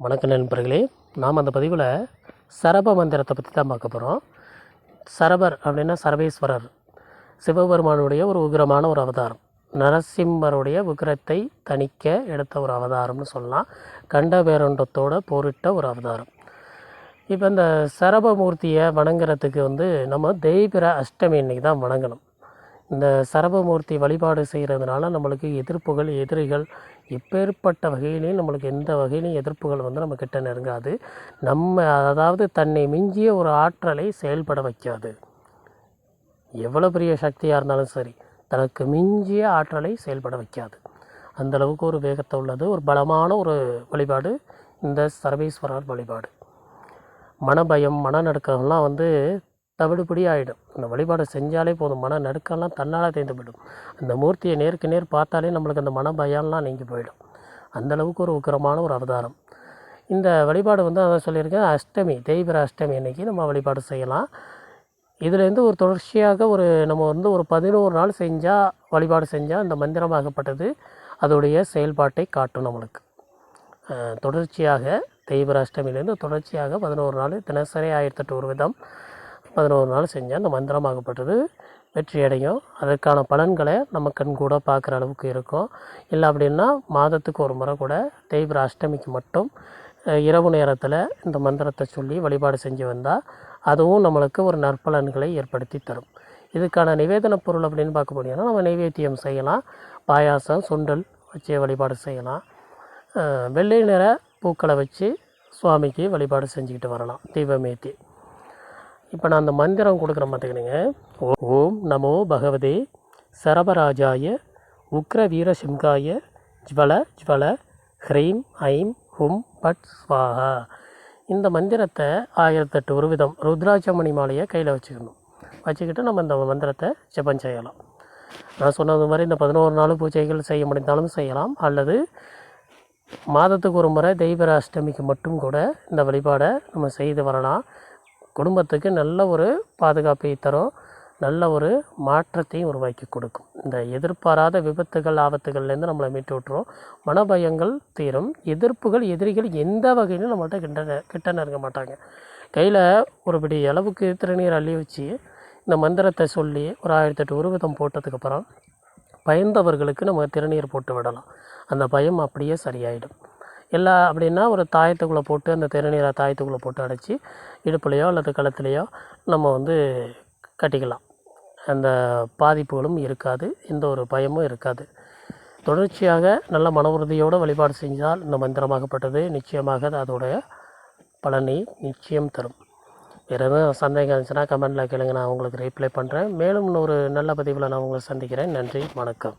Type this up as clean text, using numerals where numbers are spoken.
வணக்கம் நண்பர்களே. நாம் அந்த பதிவில் சரப மந்திரத்தை பற்றி தான் பார்க்க போகிறோம். சரபர் அப்படின்னா சரபேஸ்வரர், சிவபெருமானுடைய ஒரு உக்கிரமான ஒரு அவதாரம். நரசிம்மருடைய உக்கிரத்தை தணிக்க எடுத்த ஒரு அவதாரம்னு சொல்லலாம். கண்ட பேரண்டத்தோடு போரிட்ட ஒரு அவதாரம். இப்போ இந்த சரபமூர்த்தியை வணங்குறதுக்கு நம்ம தேய்பிர அஷ்டமி அன்னைக்கு தான் வணங்கணும். இந்த சரபமூர்த்தி வழிபாடு செய்கிறதுனால நம்மளுக்கு எதிர்ப்புகள், எதிரிகள் எப்பேற்பட்ட வகையிலையும் நம்மளுக்கு எந்த வகையிலையும் எதிர்ப்புகள் நம்ம கிட்ட நெருங்காது. அதாவது தன்னை மிஞ்சிய ஒரு ஆற்றலை செயல்பட வைக்காது. எவ்வளோ பெரிய சக்தியாக இருந்தாலும் சரி, தனக்கு மிஞ்சிய ஆற்றலை செயல்பட வைக்காது. அந்தளவுக்கு ஒரு வேகத்தை உள்ளது, ஒரு பலமான ஒரு வழிபாடு இந்த சரபேஸ்வரர் வழிபாடு. மனபயம், மனநடுக்கம்லாம் தவிடுபடி ஆகிடும். அந்த வழிபாடு செஞ்சாலே போதும், மன நடுக்கம்லாம் தன்னால் தேர்ந்து போயிடும். அந்த மூர்த்தியை நேருக்கு நேர் பார்த்தாலே நம்மளுக்கு அந்த மன பயம்லாம் நீங்கி போயிடும். அந்தளவுக்கு ஒரு உக்கிரமான ஒரு அவதாரம். இந்த வழிபாடு அதான் சொல்லியிருக்கேன், அஷ்டமி, தேய்பிர அஷ்டமி அன்னைக்கு நம்ம வழிபாடு செய்யலாம். இதுலேருந்து ஒரு தொடர்ச்சியாக நம்ம ஒரு 11 நாள் வழிபாடு செஞ்சால் இந்த மந்திரமாகப்பட்டது அதோடைய செயல்பாட்டை காட்டும். நம்மளுக்கு தொடர்ச்சியாக தேய்பிர அஷ்டமிலேருந்து தொடர்ச்சியாக 11 நாள் தினசரி 1008 ஒரு விதம் 11 நாள் செஞ்சால் அந்த மந்திரமாகப்பட்டது வெற்றி அடையும். அதற்கான பலன்களை நம்ம கண் கூட பார்க்குற அளவுக்கு இருக்கும். இல்லை அப்படின்னா மாதத்துக்கு ஒரு முறை கூட தேய்பிர அஷ்டமிக்கு மட்டும் இரவு நேரத்தில் இந்த மந்திரத்தை சொல்லி வழிபாடு செஞ்சு வந்தால் அதுவும் நம்மளுக்கு ஒரு நற்பலன்களை ஏற்படுத்தி தரும். இதுக்கான நிவேதன பொருள் அப்படின்னு பார்க்க போனீங்கன்னா நம்ம நைவேத்தியம் செய்யலாம். பாயாசம், சுண்டல் வச்சு வழிபாடு செய்யலாம். வெள்ளை நிற பூக்களை வச்சு சுவாமிக்கு வழிபாடு செஞ்சுக்கிட்டு வரலாம் தீபமேத்தி. இப்போ நான் அந்த மந்திரம் கொடுக்குறேன் பார்த்துக்கிடுங்க. ஓம் நமோ பகவதே சரபராஜாய உக்ர வீரசிம்காய ஜ்வல ஜ்வல ஹ்ரீம் ஐம் ஹும் பட் ஸ்வாஹா. இந்த மந்திரத்தை 1008 ஒரு விதம் ருத்ராட்சமணி மாலையை கையில் வச்சுக்கிட்டு நம்ம இந்த மந்திரத்தை ஜெபம் செய்யலாம். நான் சொன்னது மாதிரி இந்த 11 நாள் பூஜைகள் செய்ய முடிந்தாலும் செய்யலாம். அல்லது மாதத்துக்கு ஒரு முறை தேய்பிர அஷ்டமிக்கு மட்டும் கூட இந்த வழிபாடை நம்ம செய்து வரலாம். குடும்பத்துக்கு நல்ல ஒரு பாதுகாப்பை தரும், நல்ல ஒரு மாற்றத்தையும் உருவாக்கி கொடுக்கும். இந்த எதிர்பாராத விபத்துகள், ஆபத்துகள்லேருந்து நம்மளை மீட்டு விட்டுரும். மனபயங்கள் தீரும். எதிர்ப்புகள், எதிரிகள் எந்த வகையிலும் நம்மள்கிட்ட கிட்ட நெருங்க மாட்டாங்க. கையில் ஒரு பிடி அளவுக்கு திருநீர் அள்ளி வச்சு இந்த மந்திரத்தை சொல்லி ஒரு 1008 ஒரு விதம் போட்டதுக்கப்புறம் பயந்தவர்களுக்கு நம்ம திருநீர் போட்டு விடலாம். அந்த பயம் அப்படியே சரியாயிடும். இல்லை அப்படின்னா ஒரு தாயத்துக்குள்ளே போட்டு அந்த திருநீரை தாயத்துக்குள்ளே போட்டு அடைச்சி இடுப்புலையோ அல்லது கழுத்துலையோ நம்ம கட்டிக்கலாம். அந்த பாதிப்புகளும் இருக்காது, எந்த ஒரு பயமும் இருக்காது. தொடர்ச்சியாக நல்ல மன உறுதியோடு வழிபாடு செஞ்சால் இந்த மந்திரமாகப்பட்டது நிச்சயமாக அதோடைய பலனை நிச்சயம் தரும். வேறு எதுவும் சந்தேகம் இருந்துச்சுன்னா கமெண்டில் கேளுங்க, நான் உங்களுக்கு ரிப்ளை பண்ணுறேன். மேலும் இன்னொரு நல்ல பதிவில் நான் உங்களை சந்திக்கிறேன். நன்றி, வணக்கம்.